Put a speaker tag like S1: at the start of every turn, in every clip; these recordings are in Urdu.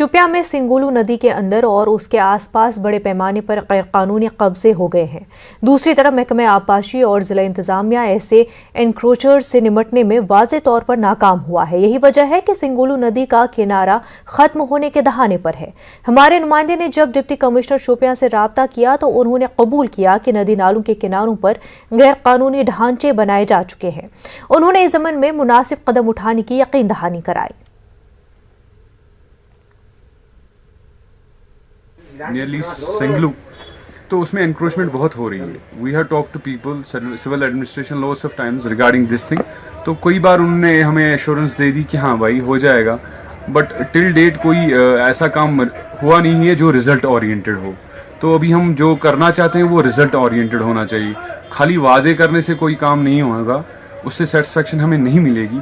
S1: شوپیاں میں سنگولو ندی کے اندر اور اس کے آس پاس بڑے پیمانے پر غیر قانونی قبضے ہو گئے ہیں۔ دوسری طرف محکمہ آبپاشی اور ضلع انتظامیہ ایسے انکروچرز سے نمٹنے میں واضح طور پر ناکام ہوا ہے۔ یہی وجہ ہے کہ سنگولو ندی کا کنارہ ختم ہونے کے دہانے پر ہے۔ ہمارے نمائندے نے جب ڈپٹی کمشنر شوپیاں سے رابطہ کیا تو انہوں نے قبول کیا کہ ندی نالوں کے کناروں پر غیر قانونی ڈھانچے بنائے جا چکے ہیں۔ انہوں نے اس ضمن میں مناسب قدم اٹھانے کی یقین دہانی کرائی۔
S2: نیئرلی سنگلو تو اس میں انکروچمنٹ بہت ہو رہی ہے۔ We have talk to people civil administration lots of times regarding this thing, تو کئی بار انہوں نے ہمیں ایشورنس دے دی کہ ہاں بھائی ہو جائے گا، بٹ ٹل ڈیٹ کوئی ایسا کام ہوا نہیں ہے جو رزلٹ اورینٹڈ ہو۔ تو ابھی ہم جو کرنا چاہتے ہیں وہ رزلٹ اورینٹڈ ہونا چاہیے۔ خالی وعدے کرنے سے کوئی کام نہیں ہوگا، اس سے سیٹسفیکشن ہمیں نہیں ملے گی۔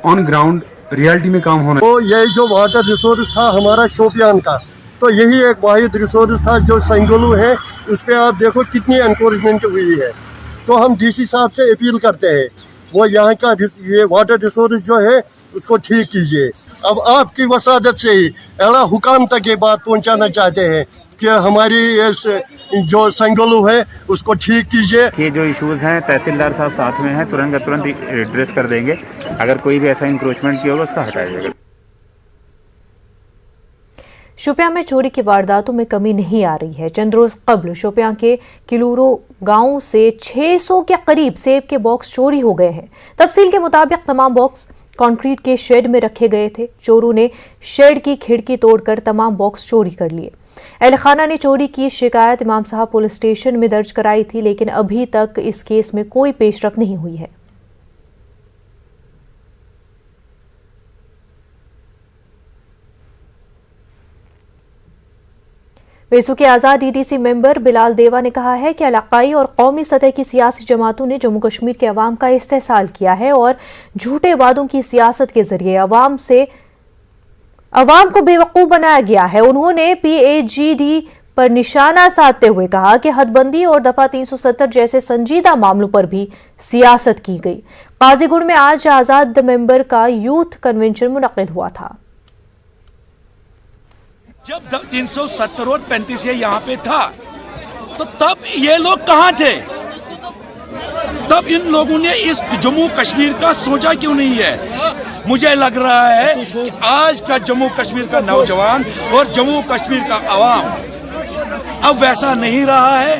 S2: آن گراؤنڈ ریالٹی میں کام ہونا۔
S3: تو یہ جو واٹر ریسورس تھا ہمارا شوپیان کا، تو یہی ایک واحد ریسورس تھا جو سنگولو ہے، اس پہ آپ دیکھو کتنی انکریجمنٹ ہوئی ہے۔ تو ہم ڈی سی صاحب سے اپیل کرتے ہیں وہ یہاں کا یہ واٹر ریسورس جو ہے اس کو ٹھیک کیجیے۔ اب آپ کی وسادت سے ہی اعلیٰ حکام تک یہ بات پہنچانا چاہتے ہیں کہ ہماری اس جو سنگولو ہے اس کو ٹھیک کیجیے۔
S4: یہ جو ایشوز ہیں تحصیلدار صاحب ساتھ میں ہیں، ترنت ایڈریس کر دیں گے۔ اگر کوئی بھی ایسا انکروچمنٹ کیا ہوگا اس کا ہٹایا جائے گا۔
S1: شوپیاں میں چوری کی وارداتوں میں کمی نہیں آ رہی ہے۔ چند روز قبل شوپیاں کے کلورو گاؤں سے 600 کے قریب سیب کے باکس چوری ہو گئے ہیں۔ تفصیل کے مطابق تمام باکس کنکریٹ کے شیڈ میں رکھے گئے تھے۔ چوروں نے شیڈ کی کھڑکی توڑ کر تمام باکس چوری کر لیے۔ اہل خانہ نے چوری کی شکایت امام صاحب پولیس اسٹیشن میں درج کرائی تھی، لیکن ابھی تک اس کیس میں کوئی پیش رفت نہیں ہوئی ہے۔ ویسو کے آزاد ڈی ٹی سی ممبر بلال دیوا نے کہا ہے کہ علاقائی اور قومی سطح کی سیاسی جماعتوں نے جموں کشمیر کے عوام کا استحصال کیا ہے اور جھوٹے وعدوں کی سیاست کے ذریعے عوام کو بے وقوف بنایا گیا ہے۔ انہوں نے پی اے جی ڈی پر نشانہ سادھتے ہوئے کہا کہ حد بندی اور دفعہ 370 جیسے سنجیدہ معاملوں پر بھی سیاست کی گئی۔ قاضی گڑھ میں آج آزاد ممبر کا یوتھ کنونشن منعقد ہوا تھا۔
S5: جب 370 اور 35 یہاں پہ تھا تو تب یہ لوگ کہاں تھے؟ تب ان لوگوں نے اس جموں کشمیر کا سوچا کیوں نہیں ہے؟ مجھے لگ رہا ہے کہ آج کا جموں کشمیر کا نوجوان اور جموں کشمیر کا عوام اب ویسا نہیں رہا ہے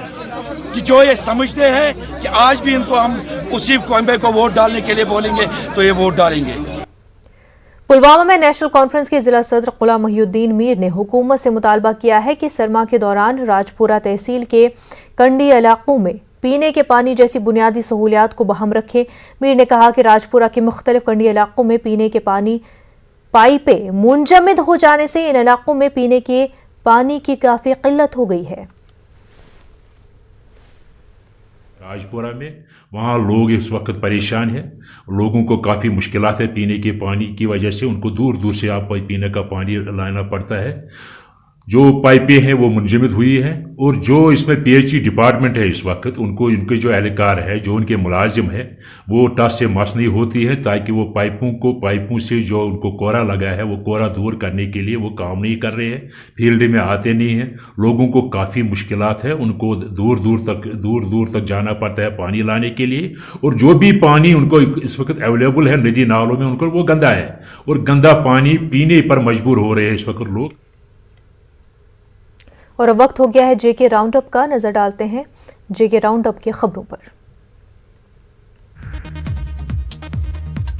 S5: کہ جو یہ سمجھتے ہیں کہ آج بھی ان کو ہم اسی کوئمبے کو ووٹ ڈالنے کے لیے بولیں گے تو یہ ووٹ ڈالیں گے۔
S1: پلوامہ میں نیشنل کانفرنس کے ضلع صدر غلام محی الدین میر نے حکومت سے مطالبہ کیا ہے کہ سرما کے دوران راجپورہ تحصیل کے کنڈی علاقوں میں پینے کے پانی جیسی بنیادی سہولیات کو بہم رکھیں۔ میر نے کہا کہ راجپورہ کے مختلف کنڈی علاقوں میں پینے کے پانی پائپیں منجمد ہو جانے سے ان علاقوں میں پینے کے پانی کی کافی قلت ہو گئی ہے۔
S6: راجپورہ میں وہاں لوگ اس وقت پریشان ہیں، لوگوں کو کافی مشکلات ہے پینے کے پانی کی وجہ سے، ان کو دور دور سے آپ پینے کا پانی لانا پڑتا ہے۔ جو پائپیں ہیں وہ منجمد ہوئی ہیں، اور جو اس میں پی ایچ ای ڈپارٹمنٹ ہے اس وقت ان کے جو اہلکار ہے، جو ان کے ملازم ہے، وہ ٹس سے مس نہیں ہوتی ہے تاکہ وہ پائپوں سے جو ان کو کورا لگا ہے وہ کورا دور کرنے کے لیے وہ کام نہیں کر رہے ہیں، فیلڈ میں آتے نہیں ہیں۔ لوگوں کو کافی مشکلات ہے، ان کو دور دور تک جانا پڑتا ہے پانی لانے کے لیے، اور جو بھی پانی ان کو اس وقت اویلیبل ہے ندی نالوں میں ان کو وہ گندا ہے، اور گندا پانی پینے پر مجبور ہو رہے ہیں اس وقت لوگ۔
S1: اور اب وقت ہو گیا ہے جے کے راؤنڈ اپ کا۔ نظر ڈالتے ہیں جے کے راؤنڈ اپ کی خبروں پر۔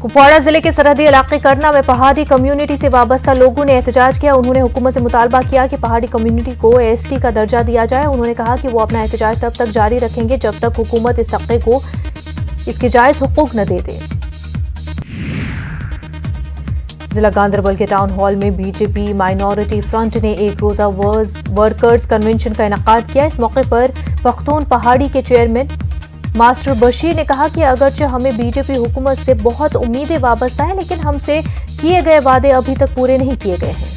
S1: کپواڑہ ضلع کے سرحدی علاقے کرنا میں پہاڑی کمیونٹی سے وابستہ لوگوں نے احتجاج کیا۔ انہوں نے حکومت سے مطالبہ کیا کہ پہاڑی کمیونٹی کو ایس ٹی کا درجہ دیا جائے۔ انہوں نے کہا کہ وہ اپنا احتجاج تب تک جاری رکھیں گے جب تک حکومت اس طبقے کو اس کے جائز حقوق نہ دے دے۔ ضلع گاندربل کے ٹاؤن ہال میں بی جے پی مائنورٹی فرنٹ نے ایک روزہ ورکرز کنونشن کا انعقاد کیا۔ اس موقع پر پختون پہاڑی کے چیئرمین ماسٹر بشیر نے کہا کہ اگرچہ ہمیں بی جے پی حکومت سے بہت امیدیں وابستہ ہیں، لیکن ہم سے کیے گئے وعدے ابھی تک پورے نہیں کیے گئے ہیں۔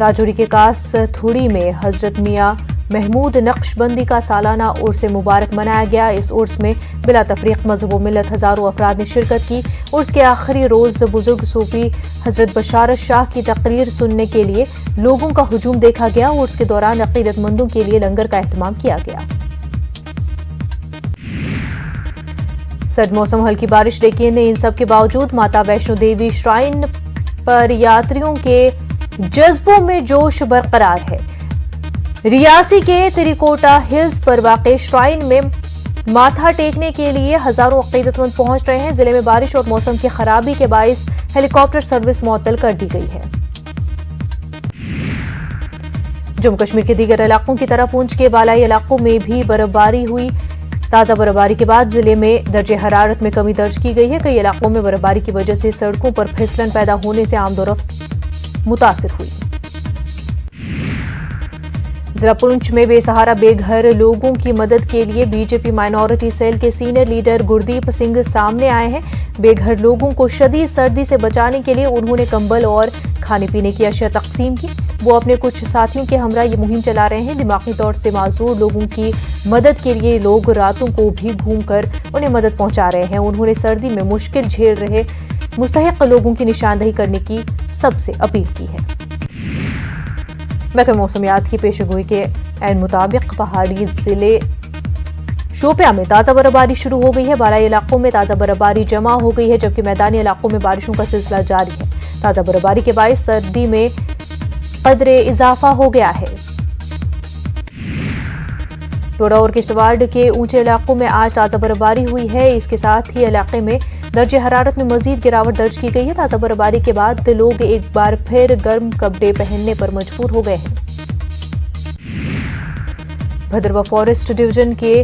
S1: راجوری کے کاس تھوڑی میں حضرت میاں محمود نقشبندی کا سالانہ عرس مبارک منایا گیا۔ اس عرس میں بلا تفریق مذہب و ملت ہزاروں افراد نے شرکت کی۔ عرس کے آخری روز بزرگ صوفی حضرت بشارت شاہ کی تقریر سننے کے لیے لوگوں کا ہجوم دیکھا گیا۔ عرس کے دوران عقیدت مندوں کے لیے لنگر کا اہتمام کیا گیا۔ سرد موسم، ہلکی بارش، لیکن ان سب کے باوجود ماتا ویشنو دیوی شرائن پر یاتریوں کے جذبوں میں جوش برقرار ہے۔ ریاسی کے تریکوٹا ہلز پر واقع شرائن میں ماتھا ٹیکنے کے لیے ہزاروں عقیدت مند پہنچ رہے ہیں۔ ضلع میں بارش اور موسم کی خرابی کے باعث ہیلی کاپٹر سروس معطل کر دی گئی ہے۔ جموں کشمیر کے دیگر علاقوں کی طرح پونچھ کے بالائی علاقوں میں بھی برفباری ہوئی۔ تازہ برفباری کے بعد ضلع میں درجہ حرارت میں کمی درج کی گئی ہے۔ کئی علاقوں میں برفباری کی وجہ سے سڑکوں پر پھسلن پیدا ہونے سے آمد و رفت متاثر ہوئی۔ ضلع پونچھ میں بے سہارا بے گھر لوگوں کی مدد کے لیے بی جے پی مائنورٹی سیل کے سینئر لیڈر گردیپ سنگھ سامنے آئے ہیں۔ بے گھر لوگوں کو شدید سردی سے بچانے کے لیے انہوں نے کمبل اور کھانے پینے کی اشیاء تقسیم کی۔ وہ اپنے کچھ ساتھیوں کے ہمراہ یہ مہم چلا رہے ہیں۔ دماغی طور سے معذور لوگوں کی مدد کے لیے لوگ راتوں کو بھی گھوم کر انہیں مدد پہنچا رہے ہیں۔ انہوں نے سردی میں مشکل جھیل رہے مستحق لوگوں کی نشاندہی کرنے کی سب سے اپیل کی ہے۔ محکمہ موسمیات کی پیشن گوئی کے عین مطابق پہاڑی ضلع شوپیاں میں تازہ برفباری شروع ہو گئی ہے۔ بالائی علاقوں میں تازہ برفباری جمع ہو گئی ہے، جبکہ میدانی علاقوں میں بارشوں کا سلسلہ جاری ہے۔ تازہ برفباری کے باعث سردی میں قدرے اضافہ ہو گیا ہے۔ ڈوڈا اور کشتواڑ کے اونچے علاقوں میں آج تازہ برفباری ہوئی ہے۔ اس کے ساتھ ہی علاقے میں درجہ حرارت میں مزید گراوٹ درج کی گئی ہے۔ تازہ برفباری کے بعد لوگ ایک بار پھر گرم کپڑے پہننے پر مجبور ہو گئے ہیں۔ بھدرواہ فارسٹ ڈویژن کے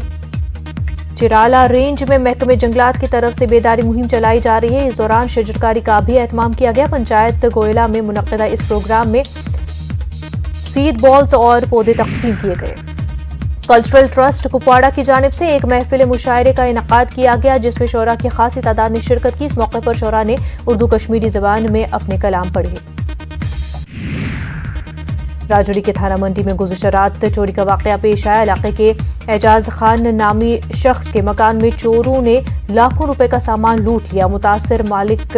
S1: چرالا رینج میں محکمہ جنگلات کی طرف سے بیداری مہم چلائی جا رہی ہے۔ اس دوران شجرکاری کا بھی اہتمام کیا گیا۔ پنچایت گوئلہ میں منعقدہ اس پروگرام میں سیڈ بالز اور پودے تقسیم کیے گئے۔ کلچرل ٹرسٹ کپواڑہ کی جانب سے ایک محفل مشاعرے کا انعقاد کیا گیا، جس میں شعراء کی خاصی تعداد نے شرکت کی۔ اس موقع پر شعراء نے اردو کشمیری زبان میں اپنے کلام پڑھے۔ راجوری کے تھانہ منڈی میں گزشتہ رات چوری کا واقعہ پیش آیا۔ علاقے کے اعجاز خان نامی شخص کے مکان میں چوروں نے لاکھوں روپے کا سامان لوٹ لیا۔ متاثر مالک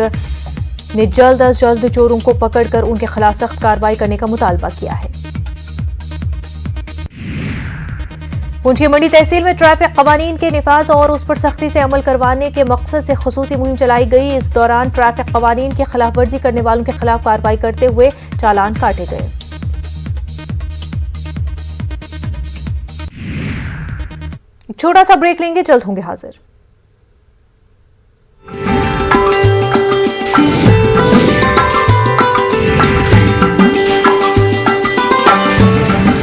S1: نے جلد از جلد چوروں کو پکڑ کر ان کے خلاف سخت کارروائی کرنے کا مطالبہ کیا ہے۔ پونچھ کی منڈی تحصیل میں ٹریفک قوانین کے نفاذ اور اس پر سختی سے عمل کروانے کے مقصد سے خصوصی مہم چلائی گئی۔ اس دوران ٹریفک قوانین کی خلاف ورزی کرنے والوں کے خلاف کارروائی کرتے ہوئے چالان کاٹے گئے۔ چھوٹا سا بریک لیں گے، جلد ہوں گے حاضر۔